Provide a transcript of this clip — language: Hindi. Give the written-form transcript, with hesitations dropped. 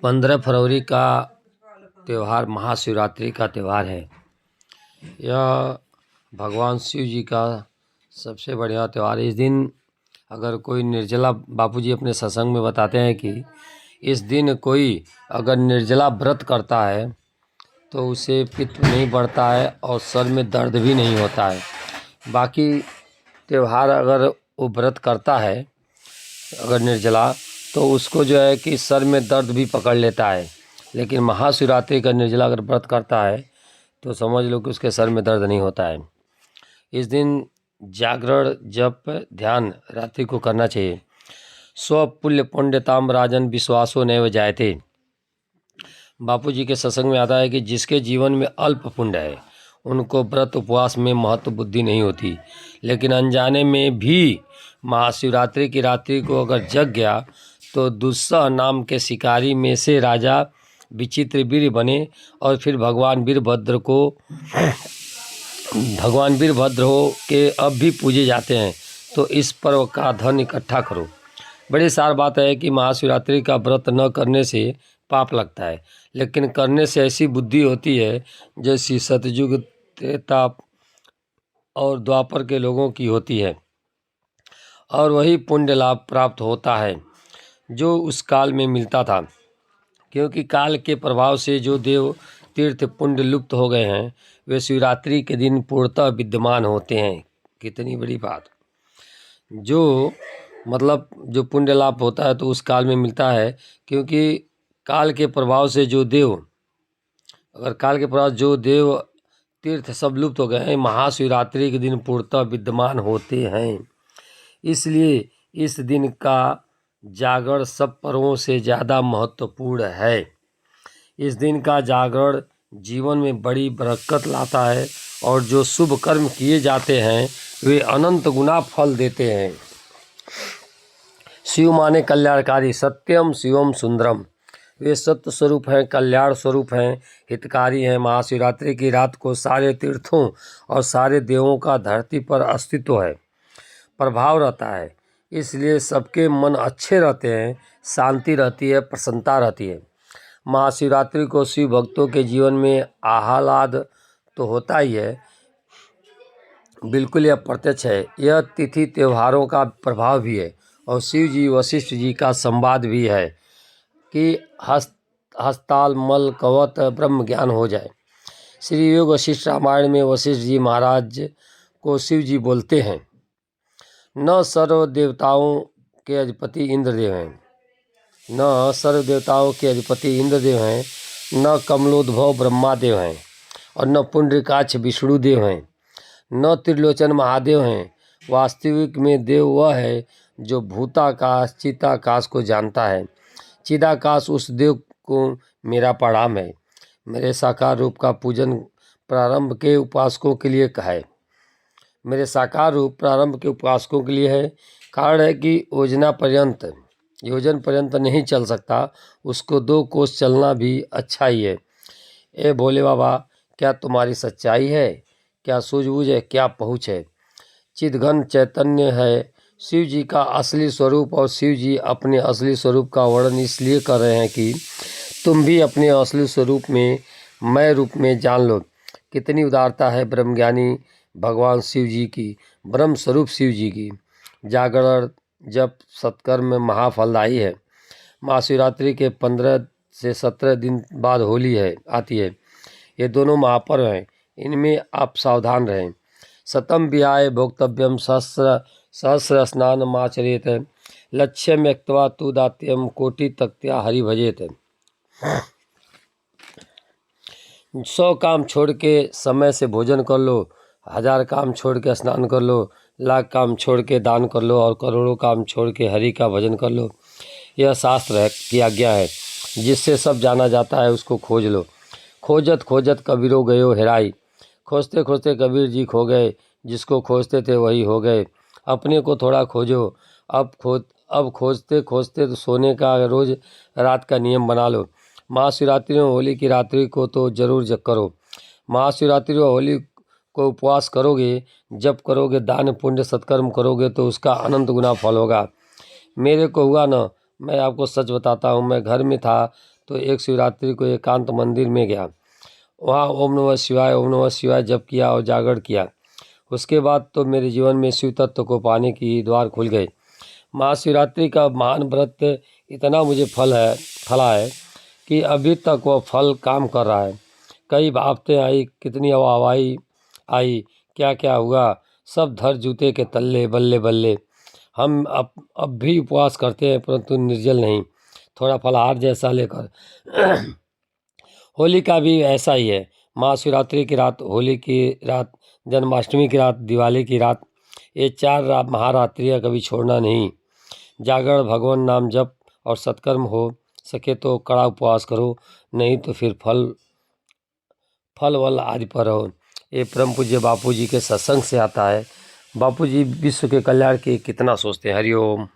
15 फरवरी का त्यौहार महाशिवरात्रि का त्यौहार है। यह भगवान शिव जी का सबसे बढ़िया त्यौहार है। इस दिन अगर कोई निर्जला, बापूजी अपने सत्संग में बताते हैं कि इस दिन कोई अगर निर्जला व्रत करता है तो उसे पित्त नहीं बढ़ता है और सर में दर्द भी नहीं होता है। बाकी त्यौहार अगर वो व्रत करता है अगर निर्जला, तो उसको जो है कि सर में दर्द भी पकड़ लेता है। लेकिन महाशिवरात्रि का निर्जला अगर व्रत करता है तो समझ लो कि उसके सर में दर्द नहीं होता है। इस दिन जागरण, जप, ध्यान रात्रि को करना चाहिए। स्वपुल्य पुण्यताम राजन विश्वासो नैव जायते। बापूजी के सत्संग में आता है कि जिसके जीवन में अल्प पुण्य है उनको व्रत उपवास में महत्व बुद्धि नहीं होती, लेकिन अनजाने में भी महाशिवरात्रि की रात्रि को अगर जग गया तो दुस्सह नाम के शिकारी में से राजा विचित्र वीर बने और फिर भगवान वीरभद्र हो के अब भी पूजे जाते हैं। तो इस पर्व का धन इकट्ठा करो। बड़ी सार बात है कि महाशिवरात्रि का व्रत न करने से पाप लगता है, लेकिन करने से ऐसी बुद्धि होती है जैसी सतयुग, त्रेता और द्वापर के लोगों की होती है, और वही पुण्य लाभ प्राप्त होता है जो उस काल में मिलता था। क्योंकि काल के प्रभाव से जो देव तीर्थ पुण्य लुप्त हो गए हैं वे शिवरात्रि के दिन पूर्णतः विद्यमान होते हैं। कितनी बड़ी बात! जो पुण्य लाभ होता है तो उस काल में मिलता है, क्योंकि काल के प्रभाव से जो देव तीर्थ सब लुप्त हो गए हैं, महाशिवरात्रि के दिन पूर्णतः विद्यमान होते हैं। इसलिए इस दिन का जागरण सब पर्वों से ज़्यादा महत्वपूर्ण है। इस दिन का जागरण जीवन में बड़ी बरकत लाता है और जो शुभ कर्म किए जाते हैं वे अनंत गुना फल देते हैं। शिव माने कल्याणकारी, सत्यम शिवम सुंदरम। वे सत्य स्वरूप हैं, कल्याण स्वरूप हैं, हितकारी हैं। महाशिवरात्रि की रात को सारे तीर्थों और सारे देवों का धरती पर अस्तित्व है, प्रभाव रहता है। इसलिए सबके मन अच्छे रहते हैं, शांति रहती है, प्रसन्नता रहती है। महाशिवरात्रि को शिव भक्तों के जीवन में आह्लाद तो होता ही है, बिल्कुल यह प्रत्यक्ष है। यह तिथि त्योहारों का प्रभाव भी है और शिव जी वशिष्ठ जी का संवाद भी है कि हस्ताल मल कवत ब्रह्म ज्ञान हो जाए। श्री योग वशिष्ठ रामायण में वशिष्ठ जी महाराज को शिव जी बोलते हैं, न सर्व देवताओं के अधिपति इंद्रदेव हैं, न कमलोद्भव ब्रह्मादेव हैं, और न पुंडरीकाक्ष विष्णुदेव हैं, न त्रिलोचन महादेव हैं। वास्तविक में देव वह है जो भूताकाश चिताकाश को जानता है। चिदाकाश उस देव को मेरा प्रणाम है। मेरे साकार रूप का पूजन प्रारंभ के उपासकों के लिए है। कारण है कि योजन पर्यंत नहीं चल सकता, उसको 2 कोस चलना भी अच्छा ही है। ए भोले बाबा, क्या तुम्हारी सच्चाई है? क्या सूझबूझ है? क्या पहुँच है? चिदघन चैतन्य है शिव जी का असली स्वरूप, और शिव जी अपने असली स्वरूप का वर्णन इसलिए कर रहे हैं कि तुम भी अपने असली स्वरूप में, मैं रूप में जान लो। कितनी उदारता है ब्रह्मज्ञानी भगवान शिव जी की, ब्रह्म स्वरूप शिव जी की। जागरण, जप, सत्कर्म में महाफलदायी है। महाशिवरात्रि के 15 से 17 दिन बाद होली आती है। ये दोनों महापर्व हैं, इनमें आप सावधान रहें। शतम विहाय भोक्तव्यम सहस्र स्नान माचरेत, लक्ष्यम त्यक्त्वा तु दात्यम कोटि तक्त्या हरि भजेत। 100 काम छोड़ के समय से भोजन कर लो, 1000 काम छोड़ के स्नान कर लो, लाख काम छोड़ के दान कर लो, और करोड़ों काम छोड़ के हरि का भजन कर लो। यह शास्त्र की आज्ञा है। जिससे सब जाना जाता है उसको खोज लो। खोजत खोजत कबीरो गयो हेराई। खोजते खोजते कबीर जी खो गए, जिसको खोजते थे वही हो गए। अपने को थोड़ा खोजो। अब खोजते खोजते तो सोने का रोज़ रात का नियम बना लो। महाशिवरात्रि और होली की रात्रि को तो जरूर करो। महाशिवरात्रि और होली को उपवास करोगे, जप करोगे, दान पुण्य सत्कर्म करोगे तो उसका अनंत गुना फल होगा। मेरे को हुआ न, मैं आपको सच बताता हूँ, मैं घर में था तो एक शिवरात्रि को एकांत मंदिर में गया। वहाँ ओम नमः शिवाय जप किया और जागरण किया। उसके बाद तो मेरे जीवन में शिव तत्व को पाने की द्वार खुल गए। महाशिवरात्रि का महान व्रत इतना मुझे फला है कि अभी तक वह फल काम कर रहा है। कई आफतें आई, कितनी हवाई आई, क्या क्या हुआ, सब धर जूते के तल्ले बल्ले बल्ले। हम अब भी उपवास करते हैं, परंतु निर्जल नहीं, थोड़ा फलाहार जैसा लेकर। होली का भी ऐसा ही है। महाशिवरात्रि की रात, होली की रात, जन्माष्टमी की रात, दिवाली की रात, ये 4 महारात्रियाँ कभी छोड़ना नहीं। जागरण, भगवान नाम जप और सत्कर्म हो सके तो कड़ा उपवास करो, नहीं तो फिर फल वल आदि पर रहो। ये परम पूज्य बापू जी के सत्संग से आता है। बापू जी विश्व के कल्याण के कितना सोचते हैं। हरिओम।